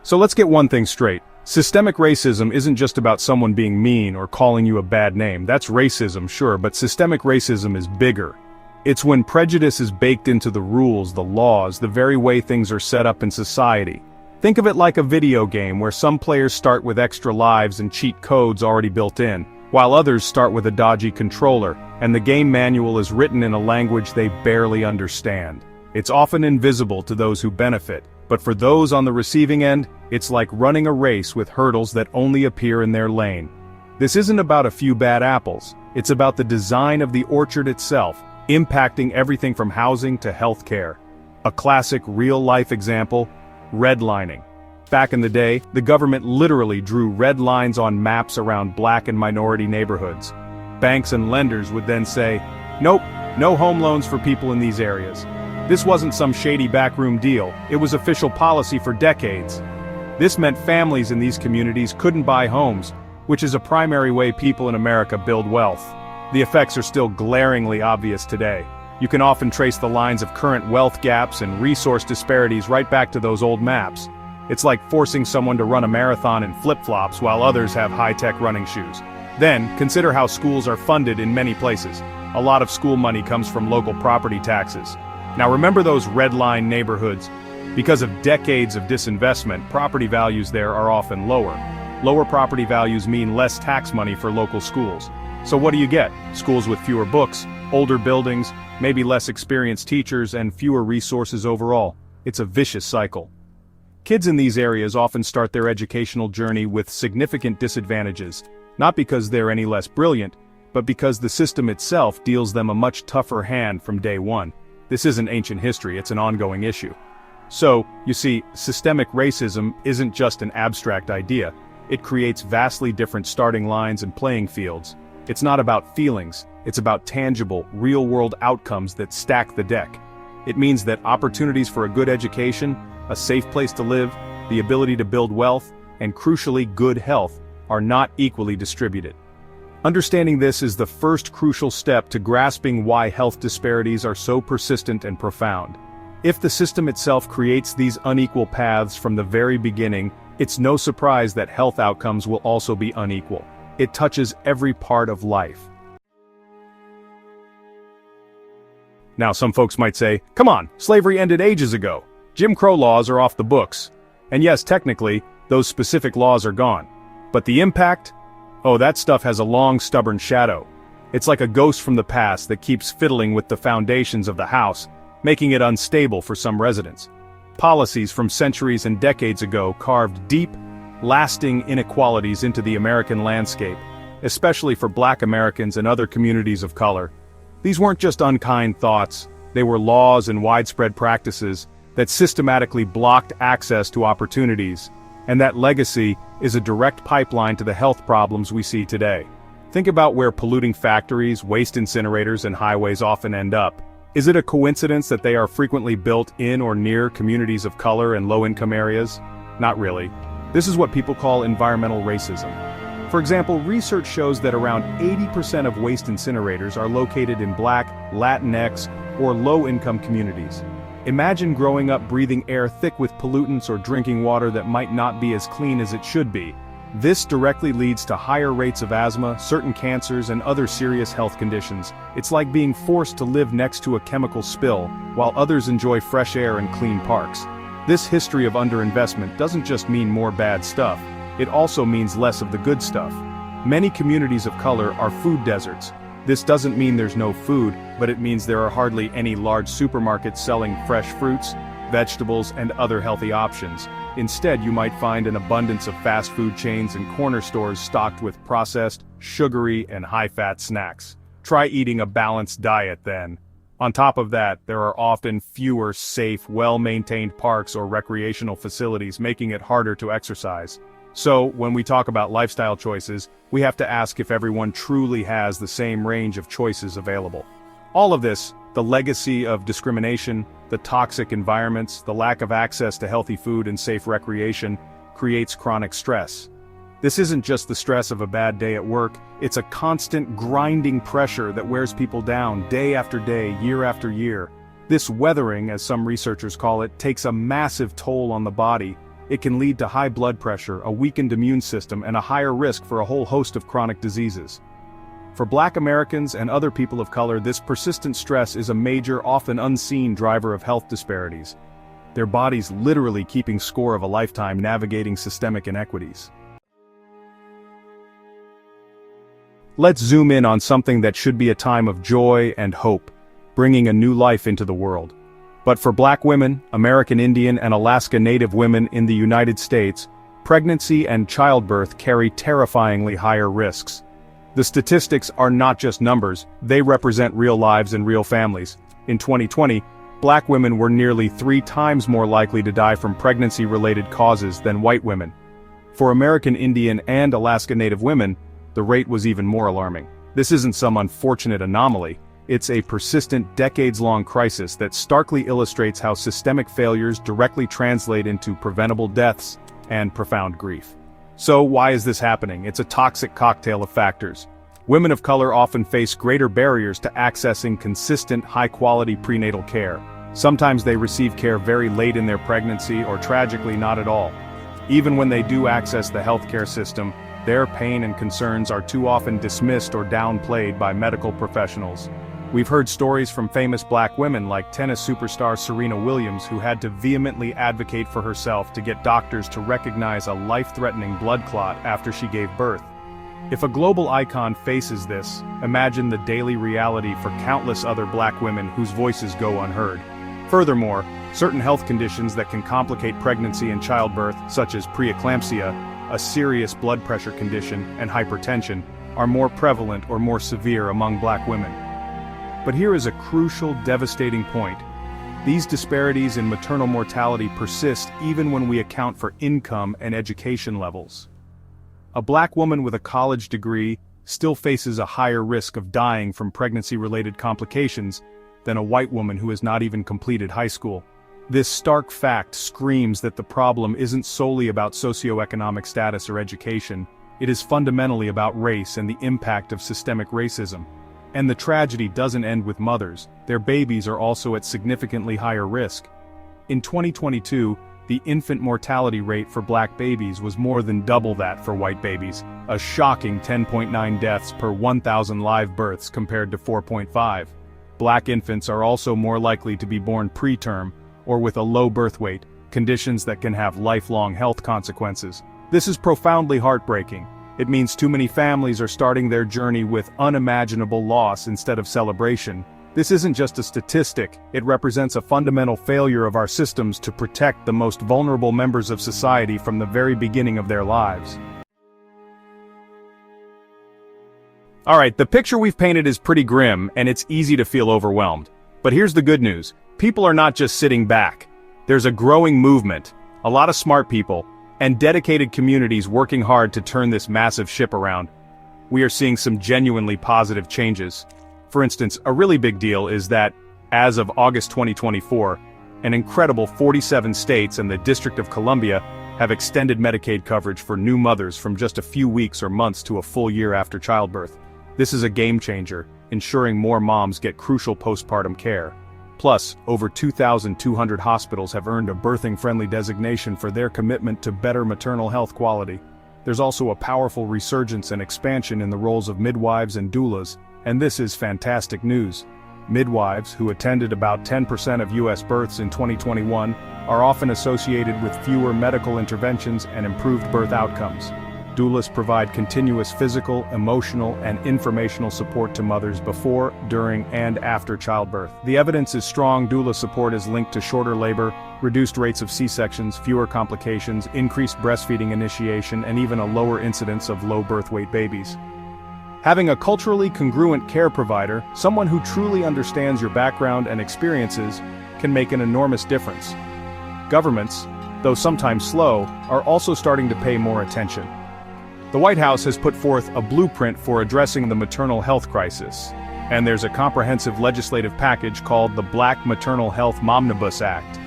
So let's get one thing straight. Systemic racism isn't just about someone being mean or calling you a bad name. That's racism, sure, but systemic racism is bigger. It's when prejudice is baked into the rules, the laws, the very way things are set up in society. Think of it like a video game where some players start with extra lives and cheat codes already built in, while others start with a dodgy controller, and the game manual is written in a language they barely understand. It's often invisible to those who benefit, but for those on the receiving end, it's like running a race with hurdles that only appear in their lane. This isn't about a few bad apples, it's about the design of the orchard itself, impacting everything from housing to healthcare. A classic real-life example: redlining. Back in the day, the government literally drew red lines on maps around black and minority neighborhoods. Banks and lenders would then say, "Nope, no home loans for people in these areas." This wasn't some shady backroom deal, it was official policy for decades. This meant families in these communities couldn't buy homes, which is a primary way people in America build wealth. The effects are still glaringly obvious today. You can often trace the lines of current wealth gaps and resource disparities right back to those old maps. It's like forcing someone to run a marathon in flip-flops while others have high-tech running shoes. Then, consider how schools are funded in many places. A lot of school money comes from local property taxes. Now remember those redline neighborhoods? Because of decades of disinvestment, property values there are often lower. Lower property values mean less tax money for local schools. So what do you get? Schools with fewer books, older buildings, maybe less experienced teachers, and fewer resources overall. It's a vicious cycle. Kids in these areas often start their educational journey with significant disadvantages, not because they're any less brilliant, but because the system itself deals them a much tougher hand from day one. This isn't ancient history, it's an ongoing issue. So, you see, systemic racism isn't just an abstract idea. It creates vastly different starting lines and playing fields. It's not about feelings, it's about tangible, real-world outcomes that stack the deck. It means that opportunities for a good education, a safe place to live, the ability to build wealth, and crucially good health, are not equally distributed. Understanding this is the first crucial step to grasping why health disparities are so persistent and profound. If the system itself creates these unequal paths from the very beginning, it's no surprise that health outcomes will also be unequal. It touches every part of life. Now some folks might say, come on, slavery ended ages ago. Jim Crow laws are off the books. And yes, technically, those specific laws are gone. But the impact? Oh, that stuff has a long, stubborn shadow. It's like a ghost from the past that keeps fiddling with the foundations of the house, making it unstable for some residents. Policies from centuries and decades ago carved deep, lasting inequalities into the American landscape, especially for Black Americans and other communities of color. These weren't just unkind thoughts, they were laws and widespread practices that systematically blocked access to opportunities, and that legacy is a direct pipeline to the health problems we see today. Think about where polluting factories, waste incinerators, and highways often end up. Is it a coincidence that they are frequently built in or near communities of color and low-income areas? Not really. This is what people call environmental racism. For example, research shows that around 80% of waste incinerators are located in Black, Latinx, or low-income communities. Imagine growing up breathing air thick with pollutants or drinking water that might not be as clean as it should be. This directly leads to higher rates of asthma, certain cancers, and other serious health conditions. It's like being forced to live next to a chemical spill, while others enjoy fresh air and clean parks. This history of underinvestment doesn't just mean more bad stuff, it also means less of the good stuff. Many communities of color are food deserts. This doesn't mean there's no food, but it means there are hardly any large supermarkets selling fresh fruits, vegetables, and other healthy options. Instead, you might find an abundance of fast food chains and corner stores stocked with processed, sugary, and high-fat snacks. Try eating a balanced diet then. On top of that, there are often fewer safe, well-maintained parks or recreational facilities, making it harder to exercise. So, when we talk about lifestyle choices, we have to ask if everyone truly has the same range of choices available. All of this, the legacy of discrimination, the toxic environments, the lack of access to healthy food and safe recreation, creates chronic stress. This isn't just the stress of a bad day at work, it's a constant grinding pressure that wears people down day after day, year after year. This weathering, as some researchers call it, takes a massive toll on the body. it can lead to high blood pressure, a weakened immune system, and a higher risk for a whole host of chronic diseases. For Black Americans and other people of color, this persistent stress is a major, often unseen driver of health disparities. Their bodies literally keeping score of a lifetime navigating systemic inequities. Let's zoom in on something that should be a time of joy and hope, bringing a new life into the world. But for Black women, American Indian and Alaska Native women in the United States, pregnancy and childbirth carry terrifyingly higher risks. The statistics are not just numbers, they represent real lives and real families. In 2020, Black women were nearly 3 times more likely to die from pregnancy-related causes than white women. For American Indian and Alaska Native women, the rate was even more alarming. This isn't some unfortunate anomaly, it's a persistent, decades-long crisis that starkly illustrates how systemic failures directly translate into preventable deaths and profound grief. So why is this happening? It's a toxic cocktail of factors. Women of color often face greater barriers to accessing consistent, high-quality prenatal care. Sometimes they receive care very late in their pregnancy or tragically not at all. Even when they do access the healthcare system, their pain and concerns are too often dismissed or downplayed by medical professionals. We've heard stories from famous Black women like tennis superstar Serena Williams, who had to vehemently advocate for herself to get doctors to recognize a life-threatening blood clot after she gave birth. If a global icon faces this, imagine the daily reality for countless other Black women whose voices go unheard. Furthermore, certain health conditions that can complicate pregnancy and childbirth, such as preeclampsia, a serious blood pressure condition, and hypertension, are more prevalent or more severe among Black women. But here is a crucial, devastating point. These disparities in maternal mortality persist even when we account for income and education levels. A Black woman with a college degree still faces a higher risk of dying from pregnancy-related complications than a white woman who has not even completed high school. This stark fact screams that the problem isn't solely about socioeconomic status or education, it is fundamentally about race and the impact of systemic racism. And the tragedy doesn't end with mothers, their babies are also at significantly higher risk. In 2022, the infant mortality rate for Black babies was more than double that for white babies, a shocking 10.9 deaths per 1,000 live births compared to 4.5. Black infants are also more likely to be born preterm, or with a low birth weight, conditions that can have lifelong health consequences. This is profoundly heartbreaking. It means too many families are starting their journey with unimaginable loss instead of celebration. This isn't just a statistic, it represents a fundamental failure of our systems to protect the most vulnerable members of society from the very beginning of their lives. Alright, the picture we've painted is pretty grim, and it's easy to feel overwhelmed. But here's the good news. People are not just sitting back. There's a growing movement, a lot of smart people, and dedicated communities working hard to turn this massive ship around. We are seeing some genuinely positive changes. For instance, a really big deal is that, as of August 2024, an incredible 47 states and the District of Columbia have extended Medicaid coverage for new mothers from just a few weeks or months to a full year after childbirth. This is a game changer, ensuring more moms get crucial postpartum care. Plus, over 2,200 hospitals have earned a birthing-friendly designation for their commitment to better maternal health quality. There's also a powerful resurgence and expansion in the roles of midwives and doulas, and this is fantastic news. Midwives, who attended about 10% of U.S. births in 2021, are often associated with fewer medical interventions and improved birth outcomes. Doulas provide continuous physical, emotional, and informational support to mothers before, during, and after childbirth. The evidence is strong. Doula support is linked to shorter labor, reduced rates of C-sections, fewer complications, increased breastfeeding initiation, and even a lower incidence of low birth weight babies. Having a culturally congruent care provider, someone who truly understands your background and experiences, can make an enormous difference. Governments, though sometimes slow, are also starting to pay more attention. The White House has put forth a blueprint for addressing the maternal health crisis, and there's a comprehensive legislative package called the Black Maternal Health Momnibus Act.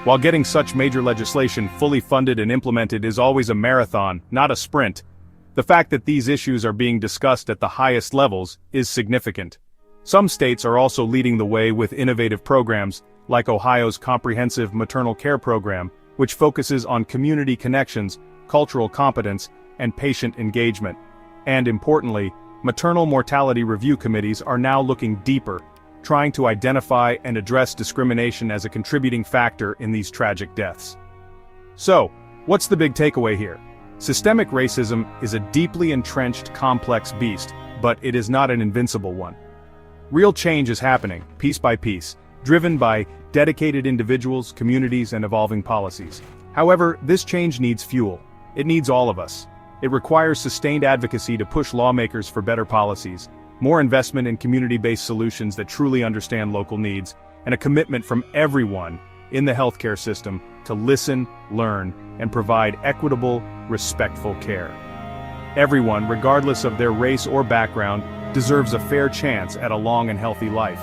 While getting such major legislation fully funded and implemented is always a marathon, not a sprint, the fact that these issues are being discussed at the highest levels is significant. Some states are also leading the way with innovative programs, like Ohio's comprehensive maternal care program, which focuses on community connections, cultural competence, and patient engagement. And importantly, maternal mortality review committees are now looking deeper, trying to identify and address discrimination as a contributing factor in these tragic deaths. So, what's the big takeaway here? Systemic racism is a deeply entrenched, complex beast, but it is not an invincible one. Real change is happening, piece by piece, driven by dedicated individuals, communities, and evolving policies. However, this change needs fuel. It needs all of us. It requires sustained advocacy to push lawmakers for better policies, more investment in community-based solutions that truly understand local needs, and a commitment from everyone in the healthcare system to listen, learn, and provide equitable, respectful care. Everyone, regardless of their race or background, deserves a fair chance at a long and healthy life.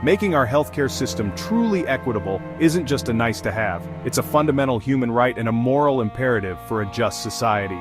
Making our healthcare system truly equitable isn't just a nice-to-have, it's a fundamental human right and a moral imperative for a just society.